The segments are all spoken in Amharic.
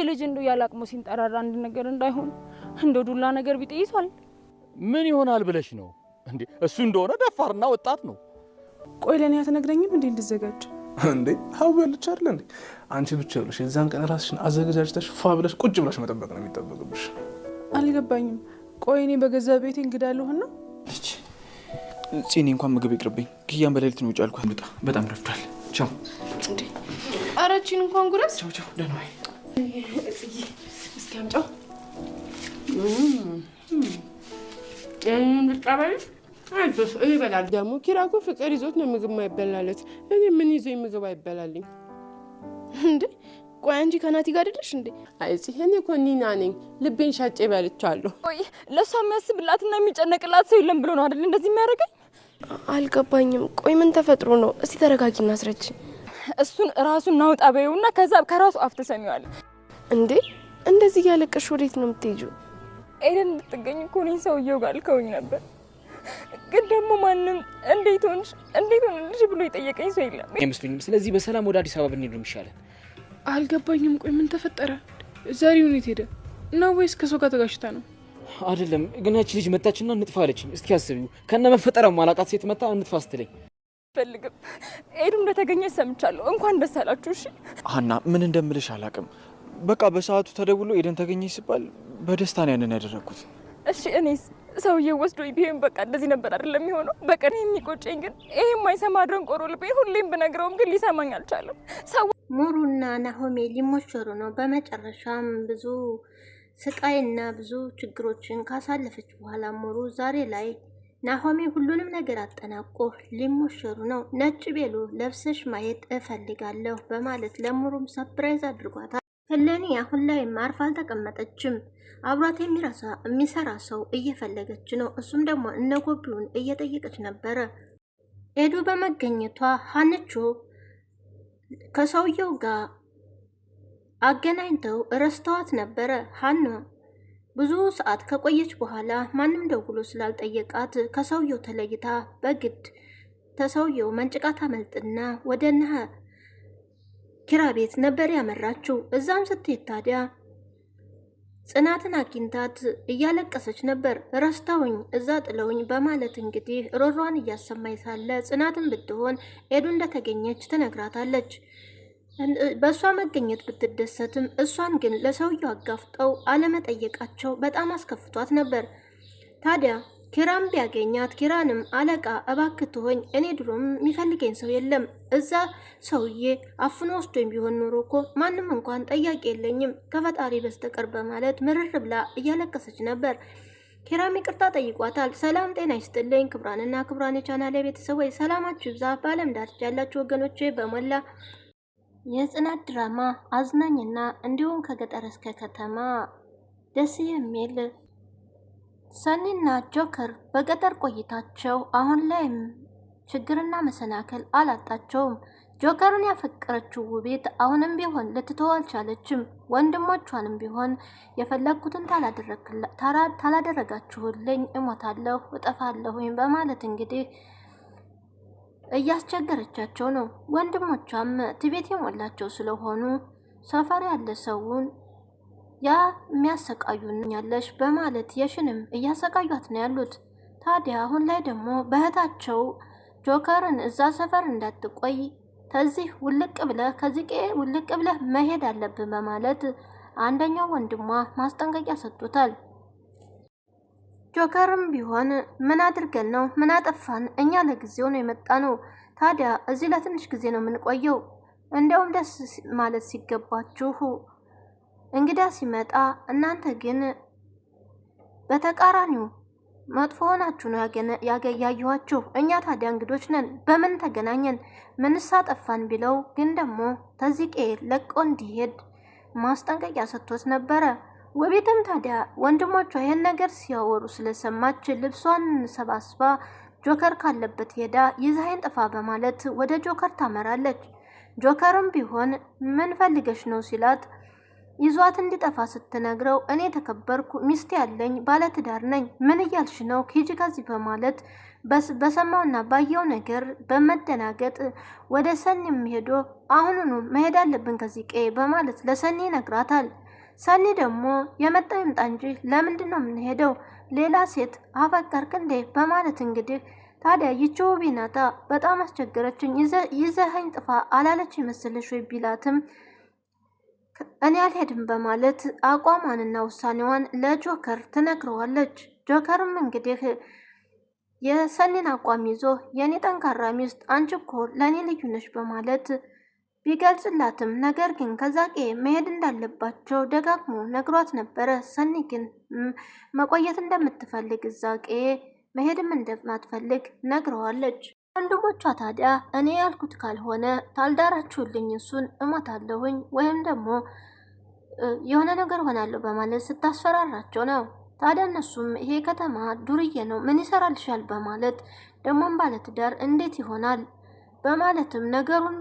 ልጅ እንደው ያላቅሙ ሲንጠራራ አንድ ነገር እንዳይሆን እንደው ዱላ ነገር ቢጥይቷል ምን ይሆናል ብለሽ ነው እንዴ? እሱ እንደሆነ ደፋርና ወጣት ነው። ቆይ ለኔ አትነግረኝም እንዴ እንድዘጋጅ? እንዴ ሀውልች አይደል እንዴ? አንቺ ብቻ ብለሽ የዛን ቀን ራስሽን አዘጋጅተሽ ፏ ብለሽ ቁጭ ብለሽ መጠበቅ ነው የሚጠበቅብሽ። አልገባኝም። ቆይ እኔ በገዛ ቤቴ እንግዳለሁና እቺ ጽኔ እንኳን ምግብ ይቅርብኝ። ክያን በሌሊት ነው ጫልኩ። በጣም ረፍዷል። ቻው። እንዴ አራቺን እንኳን ጉረስ። ቻው ቻው። ደህና ዋይ። እስኪ አምጪው። ልቀበል አይዞሽ ይበላል። ደግሞ ኪራ እኮ ፍቅር ይዞት ነው ምግብ ማይበላለት። እኔ ምን ይዞኝ ምግብ አይበላልኝ እንዴ? ቆይ አንቺ ከናቲ ጋር አይደለሽ እንዴ? አይ እኔ እኮ ኒና ነኝ። ልቤን ሻጬ በልቻለሁ። ቆይ ለሷ የሚያስብላትና የሚጨነቅላት ሰው የለም ብሎ ነው አይደል እንደዚህ የሚያደርገኝ? አልገባኝም። ቆይ ምን ተፈጥሮ ነው? እስቲ ተረጋጊና አስረጂ። እሱን ራሱን ናውጣ በይውና ከዛ ከራሱ አፍ ተሰሚዋለሽ። እንዴ እንደዚህ ያለቀሽ ወዴት ነው የምትሄጂው? ኤደን እንድትገኝ እኮ እኔ ሰውየው ጋር ልከውኝ ነበር። ግን ደግሞ ማንም እንዴት ሆንሽ ብሎ የጠየቀኝ ሰው የለም አይመስለኝም። ስለዚህ በሰላም ወደ አዲስ አበባ ብንሄድ ነው የሚሻለን። አልገባኝም። ቆይ ምን ተፈጠረ? ዛሬውን የት ሄደ ነው ወይስ ከሰው ጋር ተጋጭታ ነው? አይደለም ግን ያቺ ልጅ መጣችና እንጥፋ አለችኝ። እስኪ አስቢው ከነ መፈጠረው ማላቃት ሴት መጣ እንጥፋ ስትለኝ ፈልግም ኤዱ እንደተገኘች ሰምቻለሁ። እንኳን ደስ አላችሁ። እሺ ሀና ምን እንደምልሽ አላቅም። በቃ በሰዓቱ ተደውሎ ኤደን ተገኘች ሲባል በደስታ ነው ያንን ያደረኩት። እሺ እኔስ ሰውዬው ወስዶ ቢሆን በቃ እንደዚህ ነበር አይደለም የሚሆነው። በቀን የሚቆጨኝ ግን ይሄ የማይሰማ ደንቆሮ ልቤ ሁሌም ብነግረውም ግን ሊሰማኝ አልቻለም። ሙሩና ናሆሜ ሊሞሸሩ ነው። በመጨረሻም ብዙ ስቃይና ብዙ ችግሮችን ካሳለፈች በኋላ ሙሩ ዛሬ ላይ ናሆሜ ሁሉንም ነገር አጠናቆ ሊሞሸሩ ነው። ነጭ ቤሎ ለብሰሽ ማየት እፈልጋለሁ በማለት ለሙሩም ሰርፕራይዝ አድርጓታል። እለኒ አሁን ላይ ማርፋ አልተቀመጠችም። አብሯት የሚሰራ ሰው እየፈለገች ነው። እሱም ደግሞ እነጎቢውን እየጠየቀች ነበረ። ኤዱ በመገኘቷ ሀንቾ ከሰውየው ጋር አገናኝተው ረስተዋት ነበረ። ሀና ብዙ ሰዓት ከቆየች በኋላ ማንም ደውሎ ስላልጠየቃት ከሰውየው ተለይታ በግድ ተሰውየው መንጭቃ ታመልጥና ወደ ኪራ ቤት ነበር ያመራችው። እዛም ስትሄድ ታዲያ ጽናትን አግኝታት እያለቀሰች ነበር። ረስተውኝ እዛ ጥለውኝ በማለት እንግዲህ ሮሯን እያሰማይ ሳለ ጽናትን ብትሆን ኤዱ እንደተገኘች ትነግራታለች። በእሷ መገኘት ብትደሰትም እሷን ግን ለሰውየው አጋፍጠው አለመጠየቃቸው በጣም አስከፍቷት ነበር። ታዲያ ኪራም ቢያገኛት ኪራንም አለቃ እባክህ ሆኝ እኔ ድሮም የሚፈልገኝ ሰው የለም እዛ ሰውዬ አፍኖ ወስዶኝ ቢሆን ኖሮ እኮ ማንም እንኳን ጠያቂ የለኝም ከፈጣሪ በስተቀር በማለት ምርር ብላ እያለቀሰች ነበር። ኪራም ይቅርታ ጠይቋታል። ሰላም ጤና ይስጥልኝ ክብራንና ክብራን የቻናሌ ቤተሰቦች ሰላማችሁ ይብዛ። በዓለም ዳርቻ ያላችሁ ወገኖቼ በሞላ የጽናት ድራማ አዝናኝና እንዲሁም ከገጠር እስከ ከተማ ደስ የሚል ሰኒና ጆከር በገጠር ቆይታቸው አሁን ላይም ችግርና መሰናከል አላጣቸውም። ጆከርን ያፈቀረችው ውቤት አሁንም ቢሆን ልትተው አልቻለችም። ወንድሞቿንም ቢሆን የፈለግኩትን ታላደረጋችሁልኝ እሞታለሁ እጠፋለሁኝ በማለት እንግዲህ እያስቸገረቻቸው ነው። ወንድሞቿም ትቤት የሞላቸው ስለሆኑ ሰፈር ያለ ሰውን ያ የሚያሰቃዩን ያለሽ በማለት የሽንም እያሰቃዩት ነው ያሉት። ታዲያ አሁን ላይ ደግሞ በእህታቸው ጆከርን እዛ ሰፈር እንዳትቆይ ከዚህ ውልቅ ብለህ መሄድ አለብን በማለት አንደኛው ወንድሟ ማስጠንቀቂያ ሰጥቶታል። ጆከርም ቢሆን ምን አድርገን ነው ምን አጠፋን? እኛ ለጊዜው ነው የመጣ ነው። ታዲያ እዚህ ለትንሽ ጊዜ ነው የምንቆየው። እንደውም ደስ ማለት ሲገባችሁ እንግዳ ሲመጣ እናንተ ግን በተቃራኒው መጥፎ ሆናችሁ ነው ያያዩዋችሁ። እኛ ታዲያ እንግዶች ነን፣ በምን ተገናኘን? ምንስ አጠፋን? ቢለው ግን ደግሞ ተዚቄ ለቆ እንዲሄድ ማስጠንቀቂያ ሰጥቶት ነበረ። ውቤትም ታዲያ ወንድሞቿ ይህን ነገር ሲያወሩ ስለሰማች ልብሷን ሰባስባ ጆከር ካለበት ሄዳ ይዛይን ጥፋ በማለት ወደ ጆከር ታመራለች። ጆከርም ቢሆን ምን ፈልገሽ ነው ሲላት ይዟት እንዲጠፋ ስትነግረው እኔ ተከበርኩ ሚስት ያለኝ ባለትዳር ነኝ ምን እያልሽ ነው ሂጂ ከዚህ በማለት በሰማውና ባየው ነገር በመደናገጥ ወደ ሰኒም ሄዶ አሁኑኑ መሄድ አለብን ከዚህ ቀይ በማለት ለሰኒ ነግራታል። ሰኒ ደግሞ የመጣው ይምጣ እንጂ ለምንድን ነው የምንሄደው? ሌላ ሴት አፈቀርክ እንዴ? በማለት እንግዲህ ታዲያ ይቺ ውቢ ናታ በጣም አስቸገረችኝ፣ ይዘኸኝ ጥፋ አላለች ይመስልሽ ወይ ቢላትም እኔ አልሄድም በማለት አቋሟንና ውሳኔዋን ለጆከር ትነግረዋለች። ጆከርም እንግዲህ የሰኒን አቋም ይዞ የኔ ጠንካራ ሚስት አንቺ እኮ ለእኔ ልዩ ነሽ በማለት ቢገልጽላትም ነገር ግን ከዛ ቄ መሄድ እንዳለባቸው ደጋግሞ ነግሯት ነበረ። ሰኒ ግን መቆየት እንደምትፈልግ እዛ ቄ መሄድም እንደማትፈልግ ነግረዋለች። ወንድሞቿ ታዲያ እኔ ያልኩት ካልሆነ ታልዳራችሁልኝ እሱን እሞታለሁኝ ወይም ደግሞ የሆነ ነገር ሆናለሁ በማለት ስታስፈራራቸው ነው። ታዲያ እነሱም ይሄ ከተማ ዱርዬ ነው ምን ይሰራልሻል በማለት ደግሞም ባለትዳር እንዴት ይሆናል በማለትም ነገሩን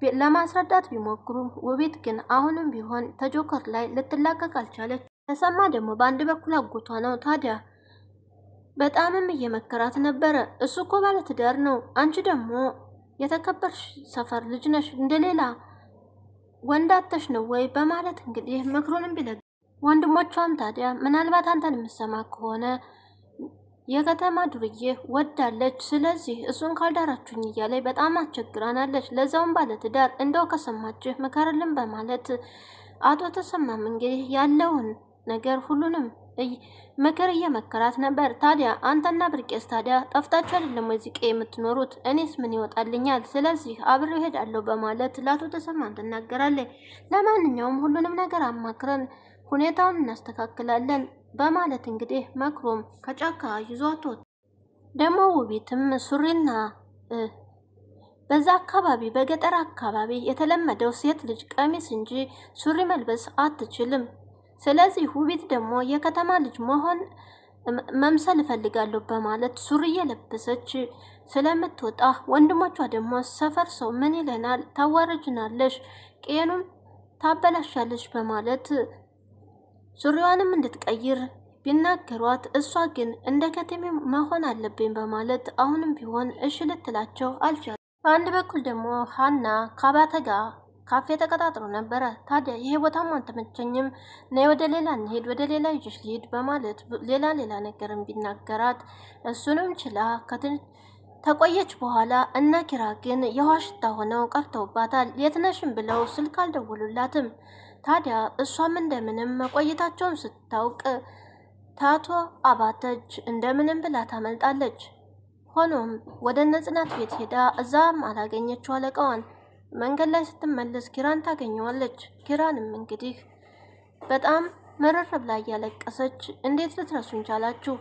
ለማስረዳት ቢሞክሩም ውቤት ግን አሁንም ቢሆን ተጆከር ላይ ልትላቀቅ አልቻለች። ተሰማ ደግሞ በአንድ በኩል አጎቷ ነው። ታዲያ በጣምም እየመከራት ነበረ። እሱ እኮ ባለትዳር ነው፣ አንቺ ደግሞ የተከበርሽ ሰፈር ልጅ ነሽ፣ እንደሌላ ወንዳተሽ ነው ወይ በማለት እንግዲህ ምክሩንም ቢለግ ወንድሞቿም ታዲያ ምናልባት አንተን የምሰማ ከሆነ የከተማ ዱርዬ ወዳለች፣ ስለዚህ እሱን ካልዳራችሁኝ እያለች በጣም አስቸግራናለች፣ ለዛውም ባለትዳር እንደው ከሰማችሁ ምከርልን በማለት አቶ ተሰማም እንግዲህ ያለውን ነገር ሁሉንም ምክር እየመከራት ነበር። ታዲያ አንተና ብርቄስ ታዲያ ጠፍታችሁ አይደለም ወዚህ ቄ የምትኖሩት? እኔስ ምን ይወጣልኛል? ስለዚህ አብሬ እሄዳለሁ በማለት ለአቶ ተሰማም ትናገራለች። ለማንኛውም ሁሉንም ነገር አማክረን ሁኔታውን እናስተካክላለን በማለት እንግዲህ መክሮም ከጫካ ይዟት ወጣ። ደግሞ ውቤትም ሱሪና በዛ አካባቢ በገጠር አካባቢ የተለመደው ሴት ልጅ ቀሚስ እንጂ ሱሪ መልበስ አትችልም። ስለዚህ ውቤት ደግሞ የከተማ ልጅ መምሰል እፈልጋለሁ በማለት ሱሪ እየለበሰች ስለምትወጣ ወንድሞቿ ደግሞ ሰፈር ሰው ምን ይለናል፣ ታዋረጅናለሽ፣ ቄኑን ታበላሻለች በማለት ሱሪዋንም እንድትቀይር ቢናገሯት እሷ ግን እንደ ከተሜ መሆን አለብኝ በማለት አሁንም ቢሆን እሺ ልትላቸው አልቻለም። በአንድ በኩል ደግሞ ሀና ከአባተ ጋር ካፌ ተቀጣጥሮ ነበረ። ታዲያ ይሄ ቦታም አልተመቸኝም፣ ነይ ወደ ሌላ እንሄድ፣ ወደ ሌላ ይዤሽ ልሂድ በማለት ሌላ ነገርም ቢናገራት እሱንም ችላ ተቆየች። በኋላ እነ ኪራ ግን የውሃ ሽታ ሆነው ቀርተውባታል። የትነሽም ብለው ስልክ አልደወሉላትም። ታዲያ እሷም እንደምንም መቆየታቸውን ስታውቅ ታቶ አባተች እንደምንም ብላ ታመልጣለች። ሆኖም ወደ ነጽናት ቤት ሄዳ እዛም አላገኘችው አለቃዋን። መንገድ ላይ ስትመለስ ኪራን ታገኘዋለች። ኪራንም እንግዲህ በጣም መረር ብላ እያለቀሰች እንዴት ልትረሱኝ ቻላችሁ?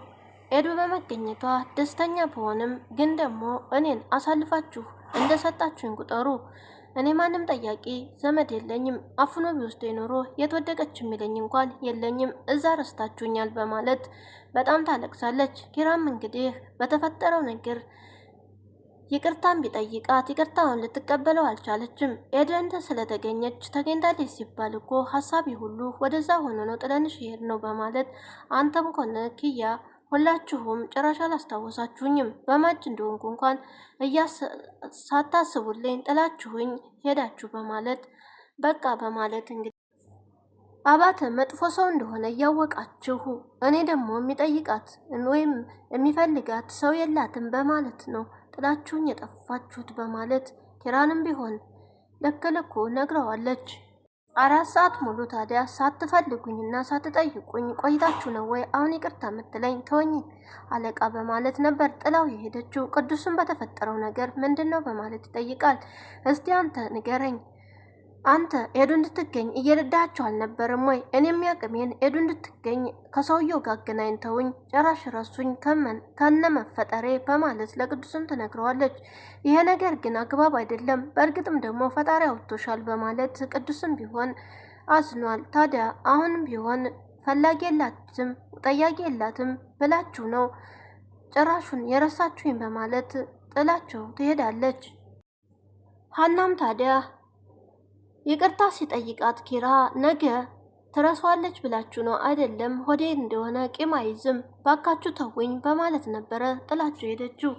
ኤዱ በመገኘቷ ደስተኛ ብሆንም ግን ደግሞ እኔን አሳልፋችሁ እንደሰጣችሁኝ ቁጠሩ። እኔ ማንም ጠያቂ ዘመድ የለኝም። አፍኖ ቢወስዶ ኖሮ የተወደቀች የሚለኝ እንኳን የለኝም። እዛ ረስታችሁኛል በማለት በጣም ታለቅሳለች። ኪራም እንግዲህ በተፈጠረው ነገር ይቅርታን ቢጠይቃት ይቅርታውን ልትቀበለው አልቻለችም። ኤደን ስለተገኘች ተገኝታለች ሲባል እኮ ሀሳቢ ሁሉ ወደዛ ሆኖ ነው ጥለንሽ ይሄድ ነው በማለት አንተም ኮነ ኪያ ሁላችሁም ጭራሽ አላስታወሳችሁኝም። በማጅ እንደሆንኩ እንኳን ሳታስቡልኝ ጥላችሁኝ ሄዳችሁ በማለት በቃ በማለት እንግዲህ አባተ መጥፎ ሰው እንደሆነ እያወቃችሁ እኔ ደግሞ የሚጠይቃት ወይም የሚፈልጋት ሰው የላትም በማለት ነው ጥላችሁኝ የጠፋችሁት በማለት ኪራንም ቢሆን ልክ ነግረዋለች። 4 ሰዓት ሙሉ ታዲያ ሳትፈልጉኝና ሳትጠይቁኝ ቆይታችሁ ነው ወይ አሁን ይቅርታ የምትለኝ? ተወኝ አለቃ በማለት ነበር ጥላው የሄደችው። ቅዱስን በተፈጠረው ነገር ምንድን ነው በማለት ይጠይቃል። እስቲ አንተ ንገረኝ፣ አንተ ኤዱ እንድትገኝ እየረዳችሁ አልነበረም ወይ? እኔም ያቅሜን ኤዱ እንድትገኝ ከሰውየው ጋር አገናኝተውኝ ጭራሽ ረሱኝ ከነ መፈጠሬ በማለት ለቅዱስም ትነግረዋለች። ይሄ ነገር ግን አግባብ አይደለም፣ በእርግጥም ደግሞ ፈጣሪ አውጥቶሻል በማለት ቅዱስም ቢሆን አዝኗል። ታዲያ አሁንም ቢሆን ፈላጊ የላትም ጠያቂ የላትም ብላችሁ ነው ጭራሹን የረሳችሁኝ በማለት ጥላቸው ትሄዳለች። ሀናም ታዲያ ይቅርታ ሲጠይቃት ኪራ ነገ ትረሷለች ብላችሁ ነው አይደለም? ሆዴ እንደሆነ ቂም አይዝም፣ ባካችሁ ተውኝ በማለት ነበረ ጥላችሁ ሄደችው።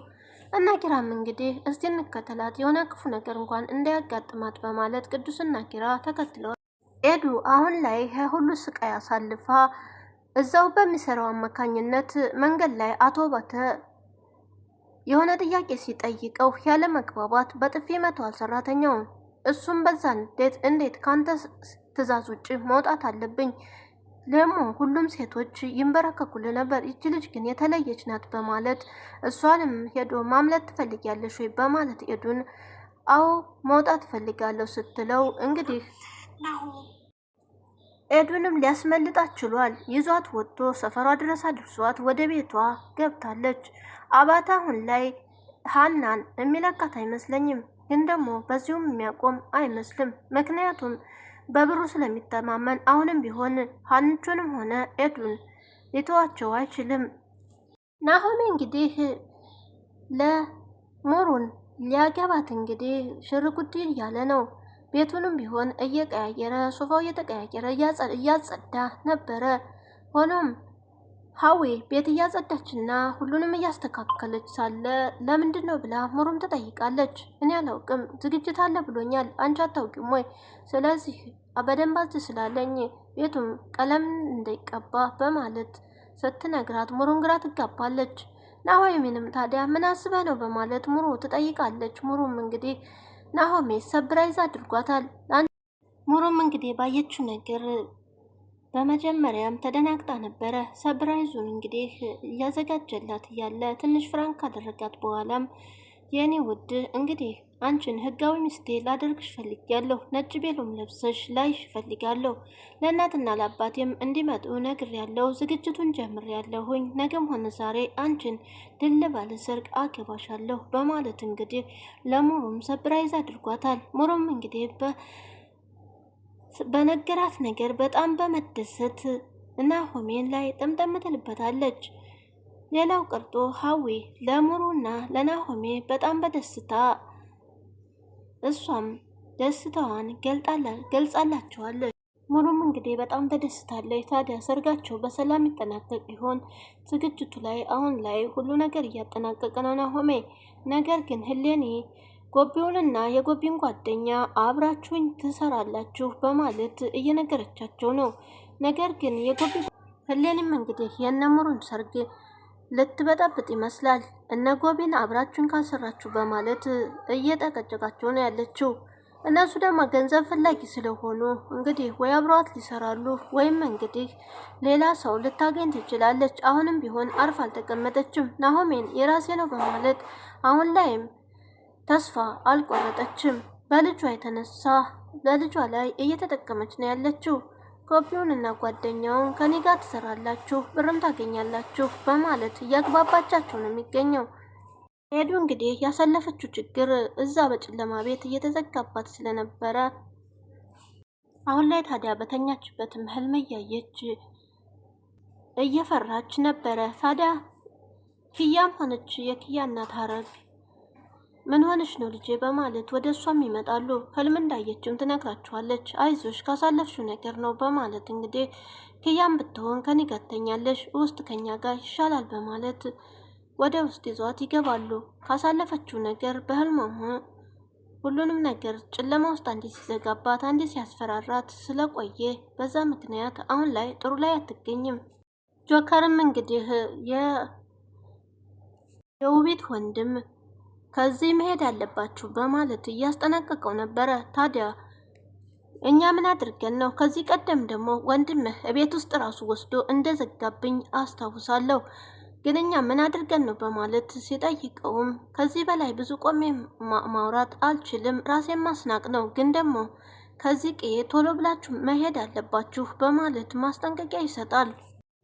እና ኪራም እንግዲህ እስቲ እንከተላት የሆነ ክፉ ነገር እንኳን እንዳያጋጥማት በማለት ቅዱስና ኪራ ተከትለዋል። ኤዱ አሁን ላይ ሁሉ ስቃይ አሳልፋ እዛው በሚሰራው አማካኝነት መንገድ ላይ አቶ ባተ የሆነ ጥያቄ ሲጠይቀው ያለ መግባባት በጥፊ መቷል ሰራተኛውን። እሱም በዛ እንዴት ካንተ ትዕዛዝ ውጭ መውጣት አለብኝ? ደግሞ ሁሉም ሴቶች ይንበረከኩልህ ነበር፣ ይቺ ልጅ ግን የተለየች ናት በማለት እሷንም ሄዶ ማምለጥ ትፈልጊያለሽ ወይ በማለት ኤዱን አዎ መውጣት ፈልጋለሁ ስትለው እንግዲህ ኤዱንም ሊያስመልጣት ችሏል። ይዟት ወጥቶ ሰፈሯ ድረስ አድርሷት ወደ ቤቷ ገብታለች። አባታ አሁን ላይ ሀናን የሚለካት አይመስለኝም፣ ግን ደግሞ በዚሁም የሚያቆም አይመስልም። ምክንያቱም በብሩ ስለሚተማመን አሁንም ቢሆን ሀንቹንም ሆነ ኤዱን ሊተዋቸው አይችልም። ናሆሜ እንግዲህ ለሙሩን ሊያገባት እንግዲህ ሽርጉድ እያለ ነው። ቤቱንም ቢሆን እየቀያየረ ሶፋው እየተቀያየረ እያጸዳ ነበረ። ሆኖም ሀዊ ቤት እያጸዳችና ሁሉንም እያስተካከለች ሳለ ለምንድን ነው ብላ ሙሩም ትጠይቃለች። እኔ አላውቅም፣ ዝግጅት አለ ብሎኛል፣ አንቺ አታውቂም ወይ? ስለዚህ በደንብ ስላለኝ ቤቱም ቀለም እንዳይቀባ በማለት ስትነግራት ሙሩም ግራ ትጋባለች። ናሆሜንም ታዲያ ምን አስበህ ነው በማለት ሙሩ ትጠይቃለች። ሙሩም እንግዲህ ናሆሜ ሰብራይዝ አድርጓታል። ሙሩም እንግዲህ ባየችው ነገር በመጀመሪያም ተደናግጣ ነበረ። ሰብራይዙን እንግዲህ እያዘጋጀላት እያለ ትንሽ ፍራንክ ካደረጋት በኋላም የኔ ውድ እንግዲህ አንቺን ህጋዊ ሚስቴ ላደርግሽ ፈልጊያለሁ፣ ነጭ ቤሎም ለብሰሽ ላይሽ ፈልጋለሁ፣ ለእናትና ለአባቴም እንዲመጡ ነግሬያለሁ፣ ዝግጅቱን ጀምሬያለሁኝ፣ ነገም ሆነ ዛሬ አንቺን ድል ባለ ሰርግ አገባሻለሁ በማለት እንግዲህ ለሙሩም ሰብራይዝ አድርጓታል። ሙሩም እንግዲህ በነገራት ነገር በጣም በመደሰት ናሆሜን ላይ ጥምጥም ትልበታለች። ሌላው ቀርቶ ሀዊ ለሙሩና ለናሆሜ በጣም በደስታ እሷም ደስታዋን ገልጻላቸዋለች። ሙሩም እንግዲህ በጣም ተደስታለች። ታዲያ ሰርጋቸው በሰላም ይጠናቀቅ ይሆን? ዝግጅቱ ላይ አሁን ላይ ሁሉ ነገር እያጠናቀቀ ነው ናሆሜ። ነገር ግን ህሌኒ ጎቢውንና የጎቢን ጓደኛ አብራችሁኝ ትሰራላችሁ በማለት እየነገረቻቸው ነው። ነገር ግን የጎቢ ህሌኒም እንግዲህ የነሙሩን ሰርግ ልትበጠብጥ ይመስላል። እነ ጎቢን አብራችሁን ካልሰራችሁ በማለት እየጠቀጨቃቸው ነው ያለችው። እነሱ ደግሞ ገንዘብ ፈላጊ ስለሆኑ እንግዲህ ወይ አብረዋት ሊሰራሉ ወይም እንግዲህ ሌላ ሰው ልታገኝ ትችላለች። አሁንም ቢሆን አርፍ አልተቀመጠችም። ናሆሜን የራሴ ነው በማለት አሁን ላይም ተስፋ አልቆረጠችም። በልጇ የተነሳ በልጇ ላይ እየተጠቀመች ነው ያለችው። ጎቢውንና ጓደኛውን ከኔ ጋር ትሰራላችሁ፣ ብርም ታገኛላችሁ በማለት እያግባባቻቸው ነው የሚገኘው። ሄዱ እንግዲህ ያሳለፈችው ችግር እዛ በጨለማ ቤት እየተዘጋባት ስለነበረ አሁን ላይ ታዲያ በተኛችበትም ህልም እያየች እየፈራች ነበረ። ታዲያ ኪያም ሆነች የኪያ እናት ሀረግ ምን ሆነች ነው ልጄ በማለት ወደ እሷም ይመጣሉ። ህልም እንዳየችም ትነግራችኋለች። አይዞሽ ካሳለፍሽው ነገር ነው በማለት እንግዲህ ኪያም ብትሆን ከኔ ጋር ትተኛለሽ፣ ውስጥ ከኛ ጋር ይሻላል በማለት ወደ ውስጥ ይዟት ይገባሉ። ካሳለፈችው ነገር በህልሟም ሁሉንም ነገር ጨለማ ውስጥ አንዴ ሲዘጋባት አንዴ ሲያስፈራራት ስለቆየ በዛ ምክንያት አሁን ላይ ጥሩ ላይ አትገኝም። ጆከርም እንግዲህ የውቢት ወንድም ከዚህ መሄድ አለባችሁ በማለት እያስጠነቀቀው ነበረ። ታዲያ እኛ ምን አድርገን ነው? ከዚህ ቀደም ደግሞ ወንድምህ ቤት ውስጥ ራሱ ወስዶ እንደዘጋብኝ አስታውሳለሁ፣ ግን እኛ ምን አድርገን ነው በማለት ሲጠይቀውም ከዚህ በላይ ብዙ ቆሜ ማውራት አልችልም፣ ራሴን ማስናቅ ነው፣ ግን ደግሞ ከዚህ ቀዬ ቶሎ ብላችሁ መሄድ አለባችሁ በማለት ማስጠንቀቂያ ይሰጣል።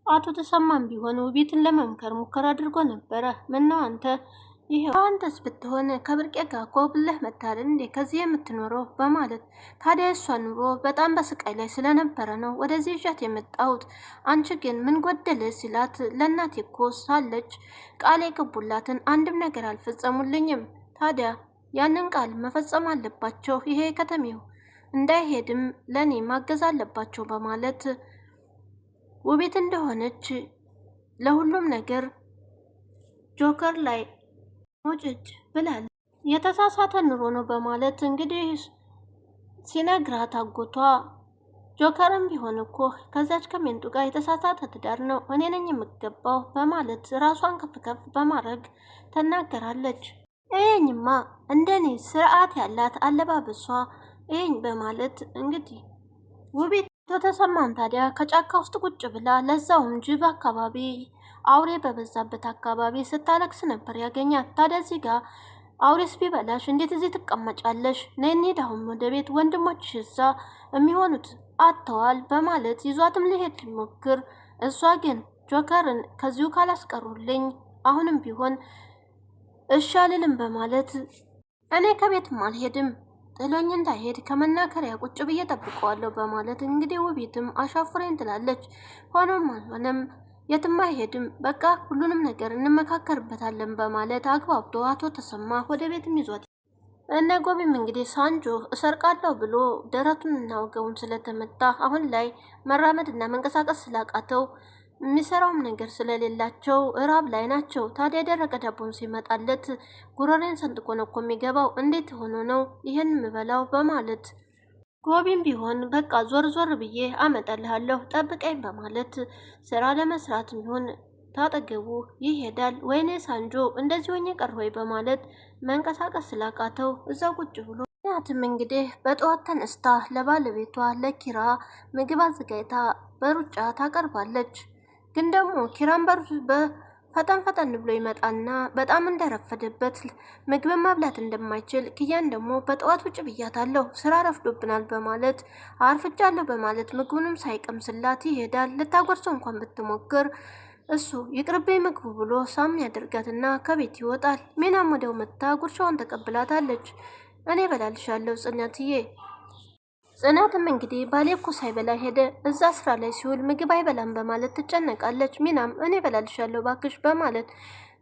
አቶ ተሰማም ቢሆን ውቢትን ለመምከር ሙከራ አድርጎ ነበረ። ምነው አንተ ይሄው አንተስ ብትሆን ከብርቄ ጋር ኮብለህ መታል እንዴ ከዚህ የምትኖረው በማለት ታዲያ እሷ ኑሮ በጣም በስቃይ ላይ ስለነበረ ነው ወደዚህ ይዣት የመጣሁት። አንቺ ግን ምን ጎደለ ሲላት ለእናቴ እኮ ሳለች ቃል የገቡላትን አንድም ነገር አልፈጸሙልኝም። ታዲያ ያንን ቃል መፈጸም አለባቸው። ይሄ ከተሜው እንዳይሄድም ለኔ ማገዝ አለባቸው በማለት ውቤት እንደሆነች ለሁሉም ነገር ጆከር ላይ ሙጭጭ ብላል። የተሳሳተ ኑሮ ነው በማለት እንግዲህ ሲነግራት አጎቷ ጆከርም ቢሆን እኮ ከዛች ከሜንቱ ጋር የተሳሳተ ትዳር ነው፣ እኔ ነኝ የምገባው በማለት ራሷን ከፍ ከፍ በማድረግ ተናገራለች። ይሄኝማ እንደኔ ስርዓት ያላት አለባበሷ ይሄኝ በማለት እንግዲህ ውቤት ተሰማም ታዲያ ከጫካ ውስጥ ቁጭ ብላ ለዛውም ጅብ አካባቢ አውሬ በበዛበት አካባቢ ስታለቅስ ነበር ያገኛት። ታዲያ እዚህ ጋር አውሬስ ቢበላሽ እንዴት እዚህ ትቀመጫለሽ? ነይ እንሂድ አሁን ወደ ቤት፣ ወንድሞችሽ እዛ የሚሆኑት አጥተዋል በማለት ይዟትም ሊሄድ ሊሞክር፣ እሷ ግን ጆከርን ከዚሁ ካላስቀሩልኝ አሁንም ቢሆን እሺ አልልም በማለት እኔ ከቤትም አልሄድም፣ ጥሎኝ እንዳይሄድ ከመናከሪያ ቁጭ ብዬ ጠብቀዋለሁ በማለት እንግዲህ ውቤትም አሻፍረኝ ትላለች። ሆኖም አልሆነም የትም አይሄድም፣ በቃ ሁሉንም ነገር እንመካከርበታለን በማለት አግባብቶ አቶ ተሰማ ወደ ቤትም ይዟት እነ ጎቢም እንግዲህ ሳንጆ እሰርቃለሁ ብሎ ደረቱንና ወገቡን ስለተመታ አሁን ላይ መራመድና መንቀሳቀስ ስላቃተው የሚሰራውም ነገር ስለሌላቸው እራብ ላይ ናቸው። ታዲያ የደረቀ ዳቦን ሲመጣለት ጉሮሬን ሰንጥቆ ነው እኮ የሚገባው፣ እንዴት ሆኖ ነው ይህን የምበላው በማለት ጎቢም ቢሆን በቃ ዞር ዞር ብዬ አመጣልሃለሁ ጠብቀኝ በማለት ስራ ለመስራት ቢሆን ታጠገቡ ይሄዳል። ወይኔ ሳንጆ እንደዚህ ሆኜ ቀር ሆይ በማለት መንቀሳቀስ ስላቃተው እዛው ቁጭ ብሎ እናትም እንግዲህ በጠዋት ተነስታ ለባለቤቷ ለኪራ ምግብ አዘጋጅታ በሩጫ ታቀርባለች። ግን ደግሞ ኪራን በፈጠን ፈጠን ብሎ ይመጣና በጣም እንደረፈደበት ምግብን ማብላት እንደማይችል ክያን ደግሞ በጠዋት ውጭ ብያታለሁ ስራ ረፍዶብናል በማለት አርፍጃለሁ በማለት ምግቡንም ሳይቀምስላት ይሄዳል። ልታጎርሰው እንኳን ብትሞክር እሱ ይቅርቤ ምግቡ ብሎ ሳም ያደርጋትና ከቤት ይወጣል። ሚናም ወደው መታ ጉርሻውን ተቀብላታለች። እኔ በላልሻለሁ ጽናትዬ። ጽናትም እንግዲህ ባሌ እኮ ሳይበላ ሄደ፣ እዛ ስራ ላይ ሲውል ምግብ አይበላም በማለት ትጨነቃለች። ሚናም እኔ በላልሻለሁ ባክሽ በማለት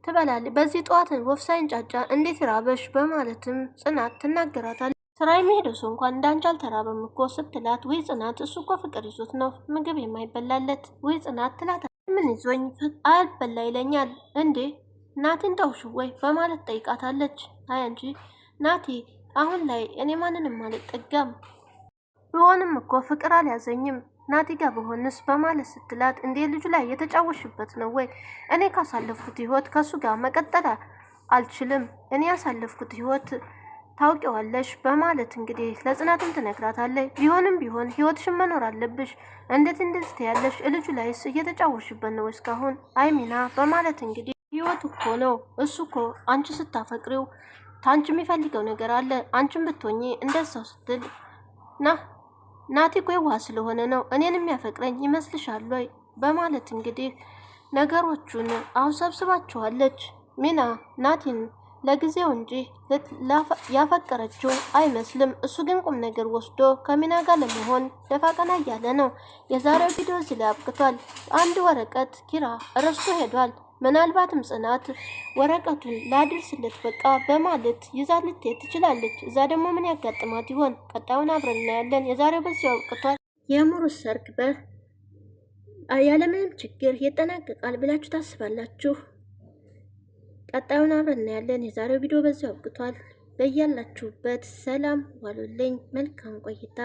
ትበላለች። በዚህ ጠዋት ወፍ ሳይንጫጫ እንዴት ራበሽ በማለትም ጽናት ትናገራታለች። ስራ የሚሄደው ሰው እንኳን እንዳንቺ አልተራበም እኮ ስትላት፣ ወይ ጽናት እሱ እኮ ፍቅር ይዞት ነው ምግብ የማይበላለት ወይ ጽናት ትላታለች። ምን ይዞኝ አልበላ ይለኛል እንዴ ናቲን ተውሽ ወይ በማለት ጠይቃታለች። አይ አንቺ ናቲ አሁን ላይ እኔ ማንንም አልጠጋም ቢሆንም እኮ ፍቅር አልያዘኝም ናቲ ጋር በሆንስ በማለት ስትላት፣ እንዴ ልጁ ላይ የተጫወሽበት ነው ወይ? እኔ ካሳለፍኩት ህይወት ከሱ ጋር መቀጠል አልችልም፣ እኔ ያሳለፍኩት ህይወት ታውቂዋለሽ በማለት እንግዲህ ለጽናትም ትነግራታለች። ቢሆንም ቢሆን ህይወትሽን መኖር አለብሽ፣ እንደዚህ ያለሽ ልጁ ላይስ እየተጫወሽበት ነው እስካሁን? አይ ሚና በማለት እንግዲህ ህይወት እኮ ነው እሱ እኮ አንቺ ስታፈቅሪው ታንቺ የሚፈልገው ነገር አለ፣ አንቺም ብትሆኚ እንደዛው ስትል ናቲ እኮ የዋህ ስለሆነ ነው እኔን የሚያፈቅረኝ ይመስልሻል ወይ በማለት እንግዲህ ነገሮቹን አውሰብስባቸዋለች። ሚና ናቲን ለጊዜው እንጂ ያፈቀረችው አይመስልም። እሱ ግን ቁም ነገር ወስዶ ከሚና ጋር ለመሆን ደፋ ቀና እያለ ነው። የዛሬው ቪዲዮ እዚህ ላይ አብቅቷል። አንድ ወረቀት ኪራ ረስቶ ሄዷል። ምናልባትም ጽናት ወረቀቱን ላድርስለት በቃ በማለት ይዛ ልትሄድ ትችላለች። እዛ ደግሞ ምን ያጋጥማት ይሆን? ቀጣዩን አብረን እናያለን። የዛሬው በዚህ አብቅቷል። የምሩት ሰርግ ያለምንም ችግር ይጠናቀቃል ብላችሁ ታስባላችሁ? ቀጣዩን አብረን እናያለን። የዛሬው ቪዲዮ በዚህ አብቅቷል። በያላችሁበት ሰላም ዋሉልኝ። መልካም ቆይታ